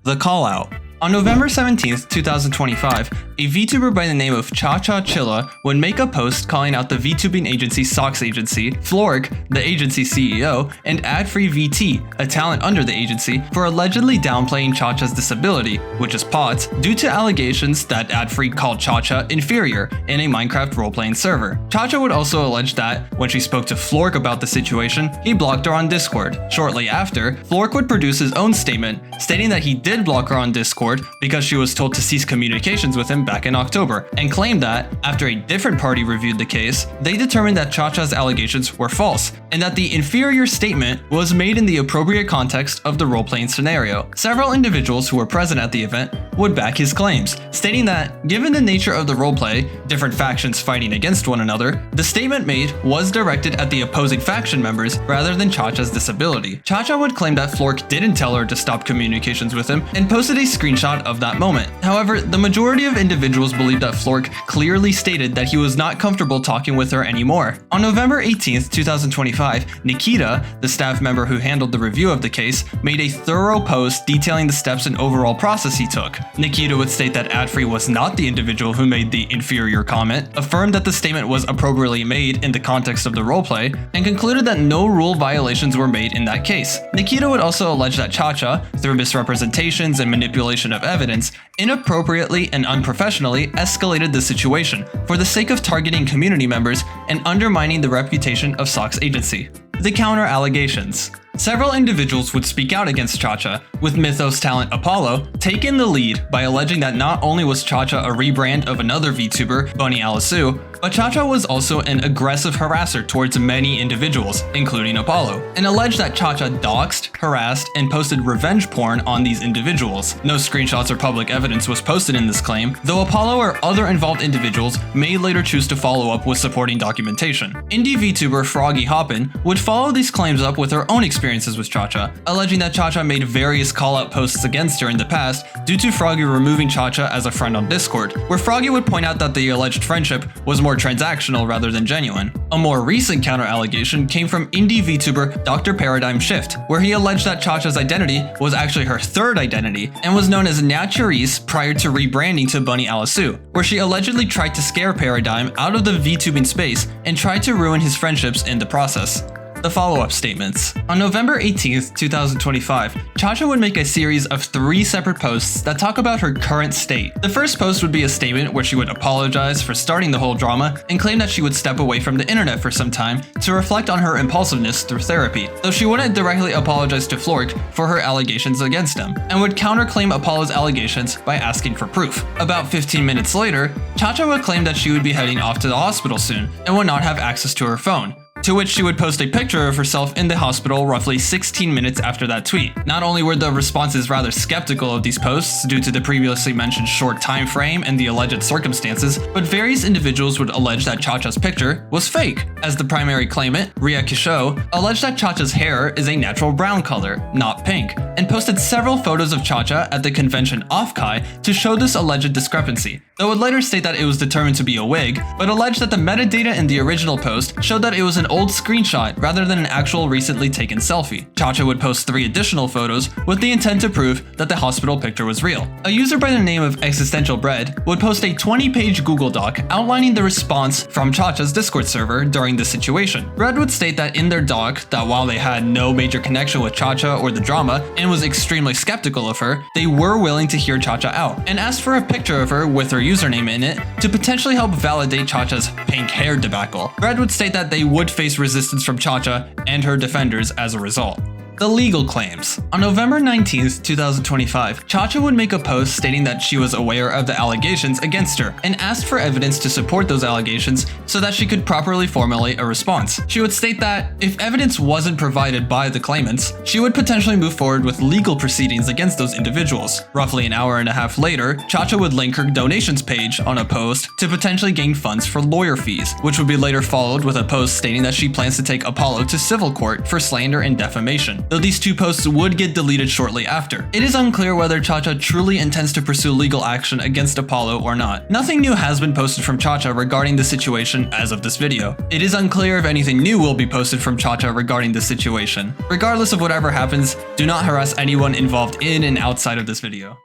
The Callout. On November 17, 2025, a VTuber by the name of ChaChaChilla would make a post calling out the VTubing agency SocksAgency, Flork, the agency CEO, and Ad-Free VT, a talent under the agency, for allegedly downplaying ChaCha's disability, which is POTS, due to allegations that Ad-Free called ChaCha inferior in a Minecraft role-playing server. ChaCha would also allege that, when she spoke to Flork about the situation, he blocked her on Discord. Shortly after, Flork would produce his own statement, stating that he did block her on Discord because she was told to cease communications with him back in October, and claimed that, after a different party reviewed the case, they determined that ChaCha's allegations were false, and that the inferior statement was made in the appropriate context of the role-playing scenario. Several individuals who were present at the event would back his claims, stating that, given the nature of the roleplay, different factions fighting against one another, the statement made was directed at the opposing faction members rather than ChaCha's disability. ChaCha would claim that Flork didn't tell her to stop communications with him and posted a screenshot of that moment. However, the majority of individuals believe that Flork clearly stated that he was not comfortable talking with her anymore. On November 18, 2025, Nikita, the staff member who handled the review of the case, made a thorough post detailing the steps and overall process he took. Nikita would state that Ad-Free was not the individual who made the inferior comment, affirmed that the statement was appropriately made in the context of the roleplay, and concluded that no rule violations were made in that case. Nikita would also allege that ChaCha, through misrepresentations and manipulation of evidence, inappropriately and unprofessionally escalated the situation for the sake of targeting community members and undermining the reputation of SocksAgency. The counter allegations. Several individuals would speak out against ChaCha, with Mythos talent Apollo taking the lead by alleging that not only was ChaCha a rebrand of another VTuber, Bunny Alisu, but ChaCha was also an aggressive harasser towards many individuals, including Apollo, and alleged that ChaCha doxed, harassed, and posted revenge porn on these individuals. No screenshots or public evidence was posted in this claim, though Apollo or other involved individuals may later choose to follow up with supporting documentation. Indie VTuber Froggy Hoppin would follow these claims up with her own experiences with ChaCha, alleging that ChaCha made various call-out posts against her in the past due to Froggy removing ChaCha as a friend on Discord, where Froggy would point out that the alleged friendship was more transactional rather than genuine. A more recent counter-allegation came from indie VTuber Dr. Paradigm Shift, where he alleged that ChaCha's identity was actually her third identity and was known as Naturice prior to rebranding to Bunny Alisu, where she allegedly tried to scare Paradigm out of the VTubing space and tried to ruin his friendships in the process. The follow-up statements. On November 18th, 2025, ChaCha would make a series of 3 separate posts that talk about her current state. The first post would be a statement where she would apologize for starting the whole drama and claim that she would step away from the internet for some time to reflect on her impulsiveness through therapy, though she wouldn't directly apologize to Flork for her allegations against him, and would counterclaim Apollo's allegations by asking for proof. About 15 minutes later, ChaCha would claim that she would be heading off to the hospital soon and would not have access to her phone, to which she would post a picture of herself in the hospital roughly 16 minutes after that tweet. Not only were the responses rather skeptical of these posts due to the previously mentioned short time frame and the alleged circumstances, but various individuals would allege that ChaCha's picture was fake, as the primary claimant, Ria Kisho, alleged that ChaCha's hair is a natural brown color, not pink, and posted several photos of ChaCha at the convention Offkai to show this alleged discrepancy, though would later state that it was determined to be a wig, but alleged that the metadata in the original post showed that it was an old screenshot rather than an actual recently taken selfie. ChaCha would post 3 additional photos with the intent to prove that the hospital picture was real. A user by the name of Existential Bread would post a 20-page Google Doc outlining the response from ChaCha's Discord server during the situation. Bread would state that in their doc that while they had no major connection with ChaCha or the drama and was extremely skeptical of her, they were willing to hear ChaCha out and asked for a picture of her with her username in it to potentially help validate ChaCha's pink hair debacle. Bread would state that they would face resistance from ChaCha and her defenders as a result. The legal claims. On November 19th, 2025, ChaCha would make a post stating that she was aware of the allegations against her and asked for evidence to support those allegations so that she could properly formulate a response. She would state that if evidence wasn't provided by the claimants, she would potentially move forward with legal proceedings against those individuals. Roughly an hour and a half later, ChaCha would link her donations page on a post to potentially gain funds for lawyer fees, which would be later followed with a post stating that she plans to take Apollo to civil court for slander and defamation. though these 2 posts would get deleted shortly after. It is unclear whether ChaCha truly intends to pursue legal action against Apollo or not. Nothing new has been posted from ChaCha regarding the situation as of this video. It is unclear if anything new will be posted from ChaCha regarding this situation. Regardless of whatever happens, do not harass anyone involved in and outside of this video.